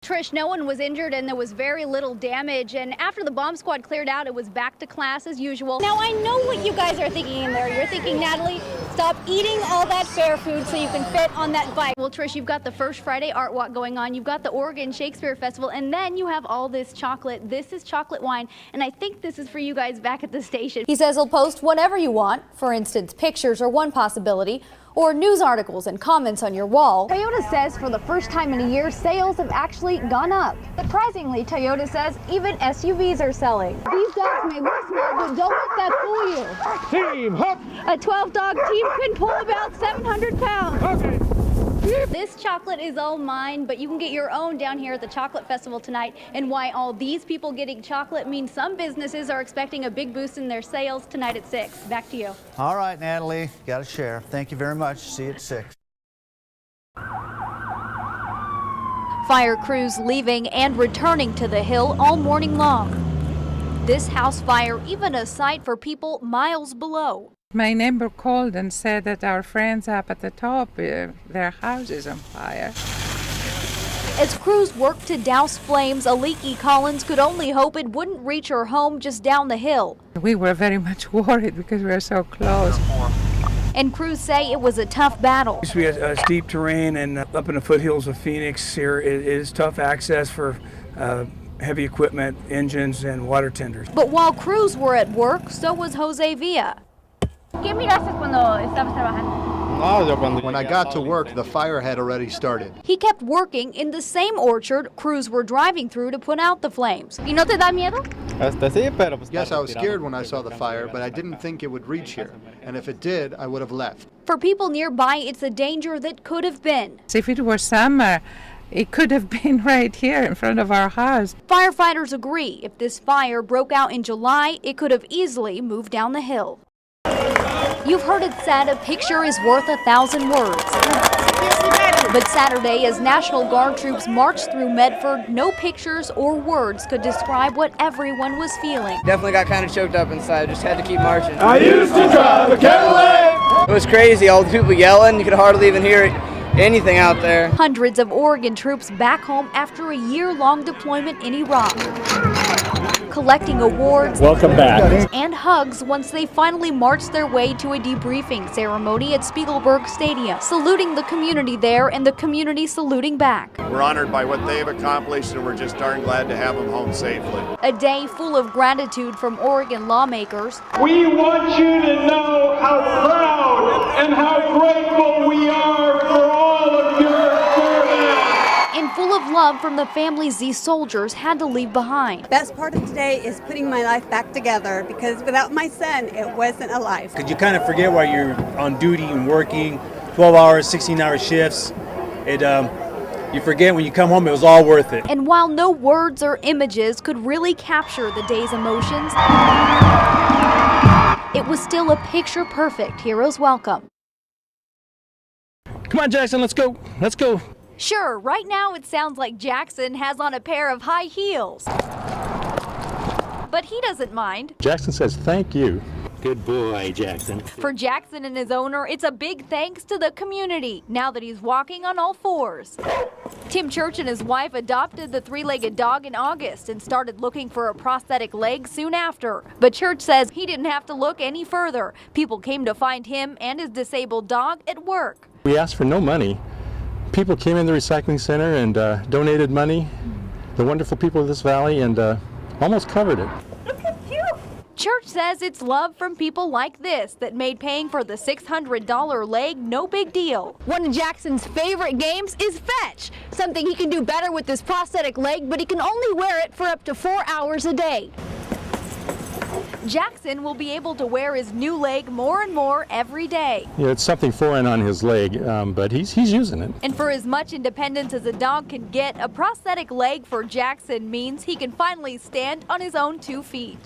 Trish, no one was injured and there was very little damage. And after the bomb squad cleared out, it was back to class as usual. Now, I know what you guys are thinking in there. You're thinking, Natalie, stop eating all that fair food so you can fit on that bike. Well, Trish, you've got the First Friday Art Walk going on. You've got the Oregon Shakespeare Festival. And then you have all this chocolate. This is chocolate wine. And I think this is for you guys back at the station. He says he'll post whatever you want. For instance, pictures are one possibility, or news articles and comments on your wall. Toyota says for the first time in a year, sales have actually gone up. Surprisingly, Toyota says even SUVs are selling. These dogs may look small, but don't let that fool you. Team Hup! A 12-dog team can pull about 700 pounds. Okay. This chocolate is all mine, but you can get your own down here at the Chocolate Festival tonight. And why all these people getting chocolate means some businesses are expecting a big boost in their sales tonight at 6. Back to you. All right, Natalie, got to share. Thank you very much. See you at 6. Fire crews leaving and returning to the hill all morning long. This house fire even a sight for people miles below. My neighbor called and said that our friends up at the top, their house is on fire. As crews worked to douse flames, Aliki Collins could only hope it wouldn't reach her home just down the hill. We were very much worried because we were so close. And crews say it was a tough battle. We had steep terrain, and up in the foothills of Phoenix here, it is tough access for heavy equipment, engines, and water tenders. But while crews were at work, so was Jose Villa. ¿Qué miraste cuando estabas trabajando? When I got to work, the fire had already started. He kept working in the same orchard crews were driving through to put out the flames. ¿Y no te da miedo? Yes, I was scared when I saw the fire, but I didn't think it would reach here. And if it did, I would have left. For people nearby, it's a danger that could have been. If it were summer, it could have been right here in front of our house. Firefighters agree if this fire broke out in July, it could have easily moved down the hill. You've heard it said a picture is worth 1,000 words. But Saturday, as National Guard troops marched through Medford, no pictures or words could describe what everyone was feeling. Definitely got kind of choked up inside, just had to keep marching. I used to drive a Cadillac! It was crazy, all the people yelling, you could hardly even hear anything out there. Hundreds of Oregon troops back home after a year-long deployment in Iraq, collecting awards and hugs once they finally marched their way to a debriefing ceremony at Spiegelberg Stadium, saluting the community there and the community saluting back. We're honored by what they've accomplished, and we're just darn glad to have them home safely. A day full of gratitude from Oregon lawmakers. We want you to know how proud and how grateful we are for all of your service. And full of love from the families these soldiers had to leave behind. Best part of today is putting my life back together, because without my son, it wasn't a life. Because you kind of forget while you're on duty and working 12 hours, 16-hour shifts. You forget when you come home it was all worth it. And while no words or images could really capture the day's emotions, it was still a picture-perfect hero's welcome. Come on, Jackson, let's go. Let's go. Sure, right now it sounds like Jackson has on a pair of high heels. But he doesn't mind. Jackson says thank you. Good boy, Jackson. For Jackson and his owner, it's a big thanks to the community now that he's walking on all fours. Tim Church and his wife adopted the three-legged dog in August and started looking for a prosthetic leg soon after. But Church says he didn't have to look any further. People came to find him and his disabled dog at work. We asked for no money. People came in the recycling center and donated money. The wonderful people of this valley, and almost covered it. Church says it's love from people like this that made paying for the $600 leg no big deal. One of Jackson's favorite games is fetch, something he can do better with this prosthetic leg, but he can only wear it for up to 4 hours a day. Jackson will be able to wear his new leg more and more every day. Yeah, it's something foreign on his leg, but he's using it. And for as much independence as a dog can get, a prosthetic leg for Jackson means he can finally stand on his own 2 feet.